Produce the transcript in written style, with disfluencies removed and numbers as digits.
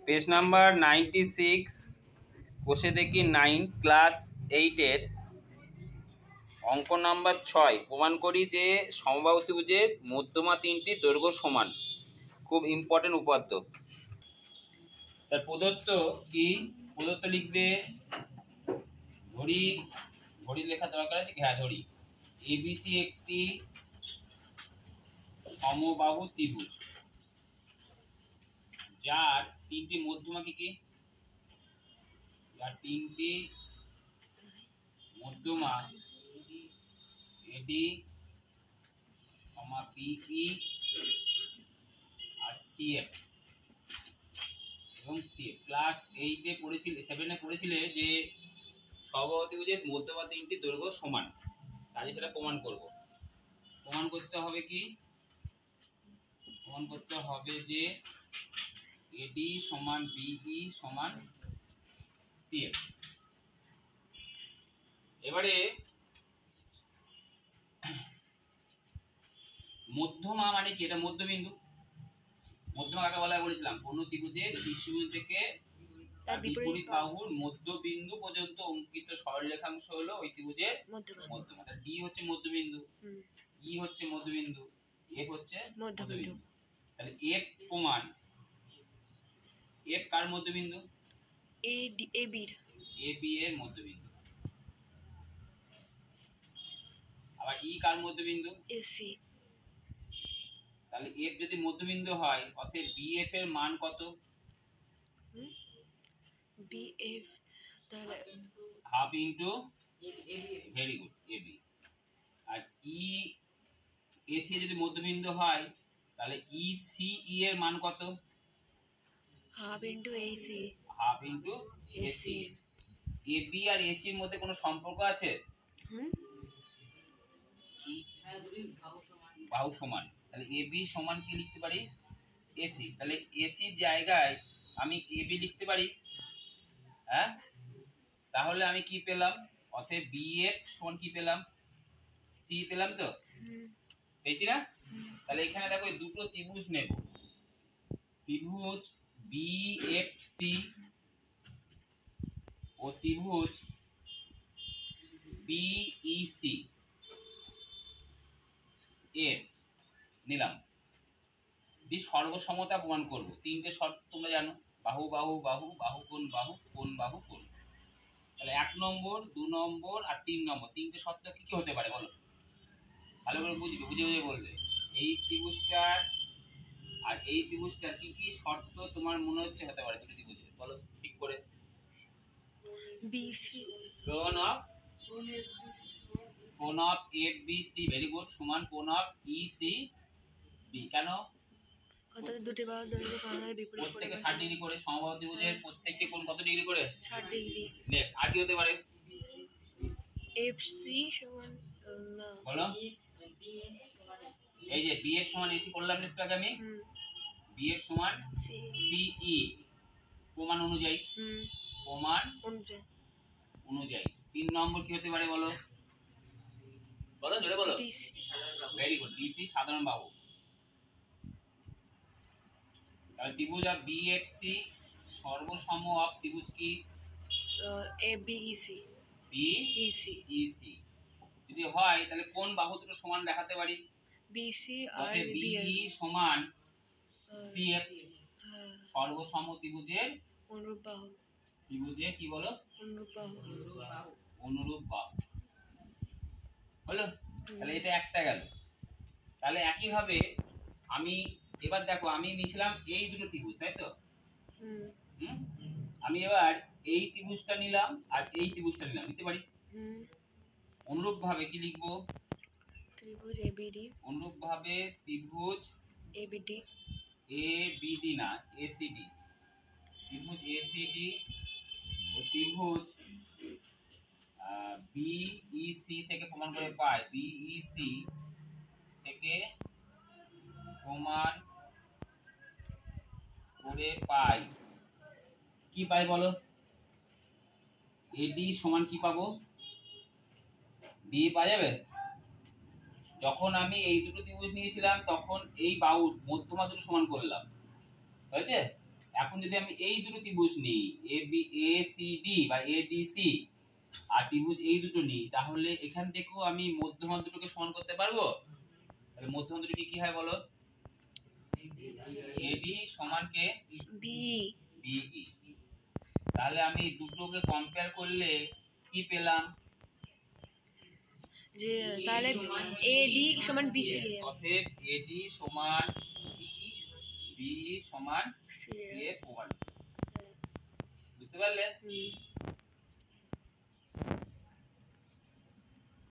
Page number 96 বসে দেখি 9 class 8-এর অঙ্ক নাম্বার 6 প্রমাণ করি যে সমবাহু ত্রিভুজের মধ্যমা তিনটি দৈর্ঘ্য সমান। খুব ইম্পর্টেন্ট উপাত্ত। তার প্রদত্ত কি প্রদত্ত লিখবে, ঘড়ি লেখা দরকার আছে কি? হ্যাঁ, ধরি এবিসি একটি সমবাহু ত্রিভুজ যার তিনটি মধ্যমা কি? যার তিনটি মধ্যমা এডি, পিই আর সিএফ এবং সিএফ। ক্লাস 8-এ পড়েছিলে, 7-এ পড়েছিলে যে সমবাহু ত্রিভুজের মধ্যমা তিনটি দৈর্ঘ্য সমান। তাই সেটা প্রমাণ করব। প্রমাণ করতে হবে কি? প্রমাণ করতে হবে যে এডি সমান বিই সমান সিএফ। এবারে মধ্যমা মানে কি? এটা মধ্যবিন্দু। মধ্যমা কাকে বলা হয় বলেছিলাম? কোন ত্রিভুজের শীর্ষবিন্দু থেকে তার বিপরীত বাহুর মধ্যবিন্দু পর্যন্ত অঙ্কিত সরলরেখাংশ হলো ওই ত্রিভুজের মধ্যমা। ডি হচ্ছে মধ্যবিন্দু, ই হচ্ছে মধ্যবিন্দু, এফ হচ্ছে মধ্যবিন্দু। তাহলে এফ প্রমাণ, এফ কার মধ্যবিন্দু? এবি এর মধ্যবিন্দু। আবার ই কার মধ্যবিন্দু? এসি। তাহলে এফ যদি মধ্যবিন্দু হয় অতএব বিএফ এর মান কত? বিএফ তাহলে half into AB. Very good, AB. আর ই এসি যদি মধ্যবিন্দু হয় তাহলে ইসি ই এর মান কত? Half into AC. Half into AC. AB আর এসি এর মধ্যে কোনো সম্পর্ক আছে? কি? হ্যাঁ, দুই বাহু সমান। তাহলে এবি সমান কি লিখতে পারি? এসি। তাহলে এসির জায়গায় আমি এবি লিখতে পারি। হ্যাঁ, তাহলে আমি কি পেলাম? অতএব বিএফ সমান কি পেলাম? সি পেলাম তো? পেয়েছি না? তাহলে এখানে দেখো দুটো ত্রিভুজ নেব, ত্রিভুজ বিএফসি ও ত্রিভুজ বিইসি এর নিলাম। দিয়ে সর্বসমতা প্রমাণ করব। তিনটে শর্ত তোমরা জানো, বাহু বাহু বাহু, বাহু কোণ বাহু, কোণ বাহু কোণ। তাহলে 1 নম্বর, 2 নম্বর আর 3 নম্বর তিনটে শর্ত কি কি হতে পারে বলো? ভালো করে বুঝবে, বুঝে বলবে। এই ত্রিভুজটার আর এই ত্রিভুজটার কি কি শর্ত তোমার মনে হচ্ছে হতে পারে দুটো ত্রিভুজের? বলো ঠিক করে। বিসি কোণ অফ এফবিসি, ভেরি গুড, সমান কোণ অফ ইসি বি। কেন? দুটি বাহুর দৈর্ঘ্য সমান্তরাল বিপরীত প্রত্যেকে 60 ডিগ্রি করে। সমবাহু ত্রিভুজের প্রত্যেকটি কোণ কত ডিগ্রি করে? 60 ডিগ্রি। নেক্সট আর কি হতে পারে? এফসি সমান না বলো। এই যে বিএফ সমান এসি করলাম একটু আগে আমি। বিএফ সমান সিই প্রমাণ অনুযায়ী। প্রমাণ অনুযায়ী 3 নম্বর কি হতে পারে বলো? বলো জোরে বলো। ভেরি গুড, বিসি সাধারণ বাহু। তাহলে ত্রিভুজ অফ বিএফসি সর্বসম অফ ত্রিভুজ কি? এবিইসি। বিইসি যদি হয় তাহলে কোন বাহু দুটো সমান দেখাতে পারি? বিসি আর বিই সমান সিএফ। সর্বসম ত্রিভুজের অনুরূপ বাহু। ত্রিভুজে কি বলো? অনুরূপ বাহু হলো। তাহলে এটা একটা গেল। তাহলে একই ভাবে আমি এবার দেখো, আমি নিয়েছিলাম এই দুটো ত্রিভুজ, তাই তো? আমি এবার এই ত্রিভুজটা নিলাম আর এই ত্রিভুজটা নিলাম, নিতে পারি? অনুরূপ ভাবে কি লিখবো? ত্রিভুজ এবিডি। অনুরূপ ভাবে ত্রিভুজ এবিডি, এবিডি না এসিডি। ত্রিভুজ এসিডি ও ত্রিভুজ বিইসি থেকে প্রমাণ করে পাই, বিইসি থেকে প্রমাণ করে পাই কি পাই বলো? এডি সমান কি পাবো? ডি পাওয়া যাবে। যখন আমি এই দুটো ত্রিভুজ নিয়েছিলাম তখন এই বাহু মধ্যমা দুটো সমান করলাম, হয়েছে? এখন যদি আমি এই দুটো ত্রিভুজ নিই ACD বা ADC আর ত্রিভুজ এই দুটো নিই, তাহলে এখান থেকেও আমি মধ্যমান দুটোকে সমান করতে পারবো। তাহলে মধ্যমান দুটো কি হয় বলো? AD সমান কে BE। তাহলে আমি দুটোকে কম্পেয়ার করলে কি পেলাম? যে তাহলে AD সমান BC অতএব AD সমান BE সমান CF ওভার। বুঝতে পারলে?